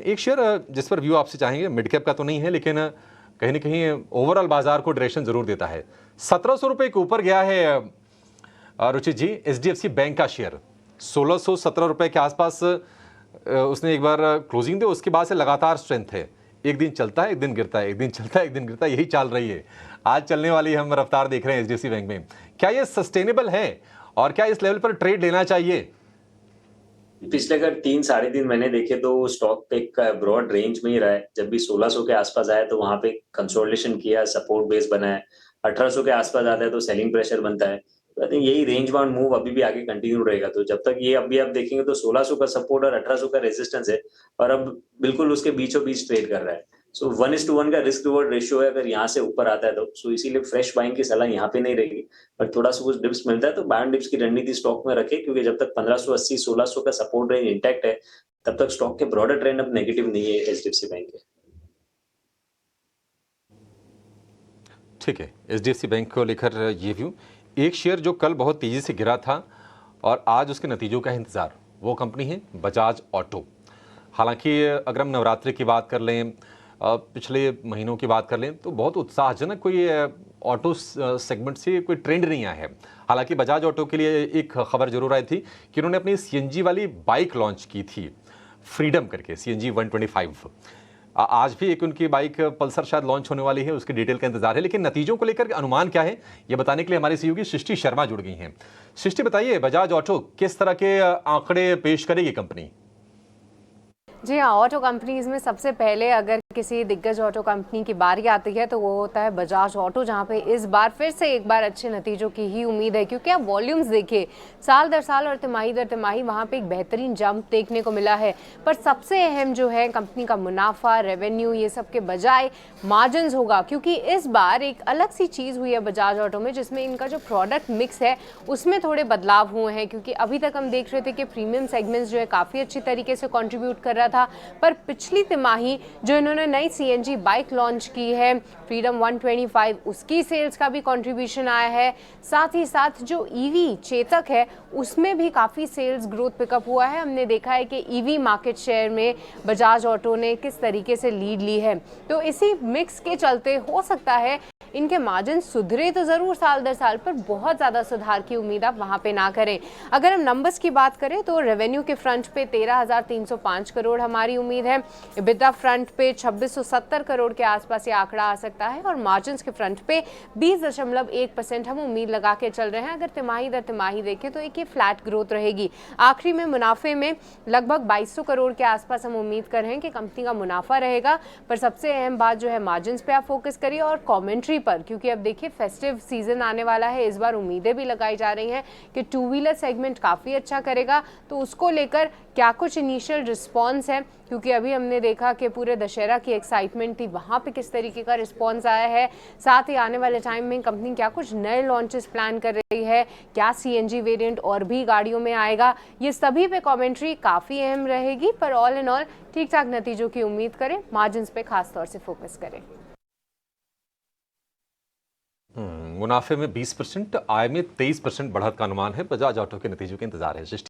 एक शेयर जिस पर व्यू आपसे चाहेंगे, मिड कैप का तो नहीं है लेकिन कहीं ना कहीं ओवरऑल बाजार को डायरेक्शन जरूर देता है। 1700 रुपए के ऊपर गया है रुचित जी, एचडीएफसी बैंक का शेयर 1617 रुपए के आसपास उसने एक बार क्लोजिंग दी, उसके बाद से लगातार स्ट्रेंथ है। एक दिन चलता है, एक दिन गिरता है, एक दिन चलता है, एक दिन गिरता है, यही चाल रही है। आज चलने वाली हम रफ्तार देख रहे हैं एचडीएफसी बैंक में। क्या ये सस्टेनेबल है और क्या इस लेवल पर ट्रेड लेना चाहिए? पिछले अगर 3-3.5 महीने देखे तो स्टॉक पे एक ब्रॉड रेंज में ही रहा है। जब भी 1600 के आसपास आया तो वहां पे कंसोलिडेशन किया, सपोर्ट बेस बना है। 1800 के आसपास आता है तो सेलिंग प्रेशर बनता है। तो आई थिंक यही रेंज बाउंड मूव अभी भी आगे कंटिन्यू रहेगा। तो जब तक ये अभी आप देखेंगे तो 1600 का सपोर्ट और 1800 का रेजिस्टेंस है, और अब बिल्कुल उसके बीचों बीच ट्रेड कर रहा है। सो 1:1 का रिस्क रिवॉर्ड रेशियो है अगर यहाँ से ऊपर आता है तो। सो इसीलिए फ्रेश बाइंग की सलाह यहाँ पे नहीं रहेगी। पर थोड़ा सा कुछ डिप्स मिलता है तो बाय डिप्स की रणनीति स्टॉक में रखे, क्योंकि जब तक 1580-1600 का सपोर्ट रेंज इंटैक्ट है तब तक स्टॉक के ब्रॉडर ट्रेंड अब नेगेटिव नहीं है एचडीएफसी बैंक के। ठीक है, एचडीएफसी बैंक को लेकर ये व्यू। एक शेयर जो कल बहुत तेजी से गिरा था और आज उसके नतीजों का इंतजार, वो कंपनी है बजाज ऑटो। हालांकि अगर हम नवरात्रि की बात कर लें, पिछले महीनों की बात कर लें, तो बहुत उत्साहजनक कोई ऑटो सेगमेंट से कोई ट्रेंड नहीं आया है। हालांकि बजाज ऑटो के लिए एक खबर जरूर आई थी कि उन्होंने अपनी सीएनजी वाली बाइक लॉन्च की थी, फ्रीडम करके, सीएनजी 125। आज भी एक उनकी बाइक पल्सर शायद लॉन्च होने वाली है, उसकी डिटेल का इंतजार है। लेकिन नतीजों को लेकर अनुमान क्या है, ये बताने के लिए हमारे सहयोगी सृष्टि शर्मा जुड़ गई हैं। सृष्टि, बताइए बजाज ऑटो किस तरह के आंकड़े पेश करेगी कंपनी? जी हाँ, ऑटो कंपनीज में सबसे पहले अगर किसी दिग्गज ऑटो कंपनी की बारी आती है तो वो होता है बजाज ऑटो, जहाँ पे इस बार फिर से एक बार अच्छे नतीजों की ही उम्मीद है। क्योंकि आप वॉल्यूम्स देखिए, साल दर साल और तिमाही दर तिमाही वहाँ पे एक बेहतरीन जंप देखने को मिला है। पर सबसे अहम जो है कंपनी का मुनाफा, रेवेन्यू, ये सब के बजाय मार्जिन होगा। क्योंकि इस बार एक अलग सी चीज़ हुई है बजाज ऑटो में, जिसमें इनका जो प्रोडक्ट मिक्स है उसमें थोड़े बदलाव हुए हैं। क्योंकि अभी तक हम देख रहे थे कि प्रीमियम सेगमेंट्स जो है काफ़ी अच्छी तरीके से कॉन्ट्रीब्यूट कर रहा था, पर पिछली तिमाही जो इन्होंने नई सीएनजी बाइक लॉन्च की है फ्रीडम 125, उसकी सेल्स का भी कंट्रीब्यूशन आया है। साथ ही साथ जो ईवी चेतक है उसमें भी काफ़ी सेल्स ग्रोथ पिकअप हुआ है। हमने देखा है कि ईवी मार्केट शेयर में बजाज ऑटो ने किस तरीके से लीड ली है। तो इसी मिक्स के चलते हो सकता है इनके मार्जिन सुधरे तो ज़रूर साल दर साल, पर बहुत ज़्यादा सुधार की उम्मीद आप वहाँ पे ना करें। अगर हम नंबर्स की बात करें तो रेवेन्यू के फ्रंट पे 13,305 करोड़ हमारी उम्मीद है। EBITDA फ्रंट पे 2670 करोड़ के आसपास ये आंकड़ा आ सकता है, और मार्जिन के फ्रंट पे 20.1% हम उम्मीद लगा के चल रहे हैं। अगर तिमाही दर तिमाही देखें तो एक ये फ्लैट ग्रोथ रहेगी। आखिरी में मुनाफे में लगभग 2200 करोड़ के आसपास हम उम्मीद कर रहे हैं कि कंपनी का मुनाफा रहेगा। पर सबसे अहम बात जो है मार्जिन पे आप फोकस करिए और कॉमेंट्री पर, क्योंकि अब देखिए फेस्टिव सीजन आने वाला है। इस बार उम्मीदें भी लगाई जा रही हैं कि टू व्हीलर सेगमेंट काफ़ी अच्छा करेगा। तो उसको लेकर क्या कुछ इनिशियल रिस्पॉन्स है, क्योंकि अभी हमने देखा कि पूरे दशहरा की एक्साइटमेंट थी, वहाँ पे किस तरीके का रिस्पॉन्स आया है। साथ ही आने वाले टाइम में कंपनी क्या कुछ नए लॉन्चेस प्लान कर रही है, क्या सीएनजी वेरिएंट और भी गाड़ियों में आएगा, ये सभी पे कमेंट्री काफ़ी अहम रहेगी। पर ऑल इन ऑल ठीक ठाक नतीजों की उम्मीद करें, मार्जिन पे खास तौर से फोकस करें। मुनाफे में 20%, आय में 23% बढ़त का अनुमान है। बजाज ऑटो के नतीजों के इंतजार है।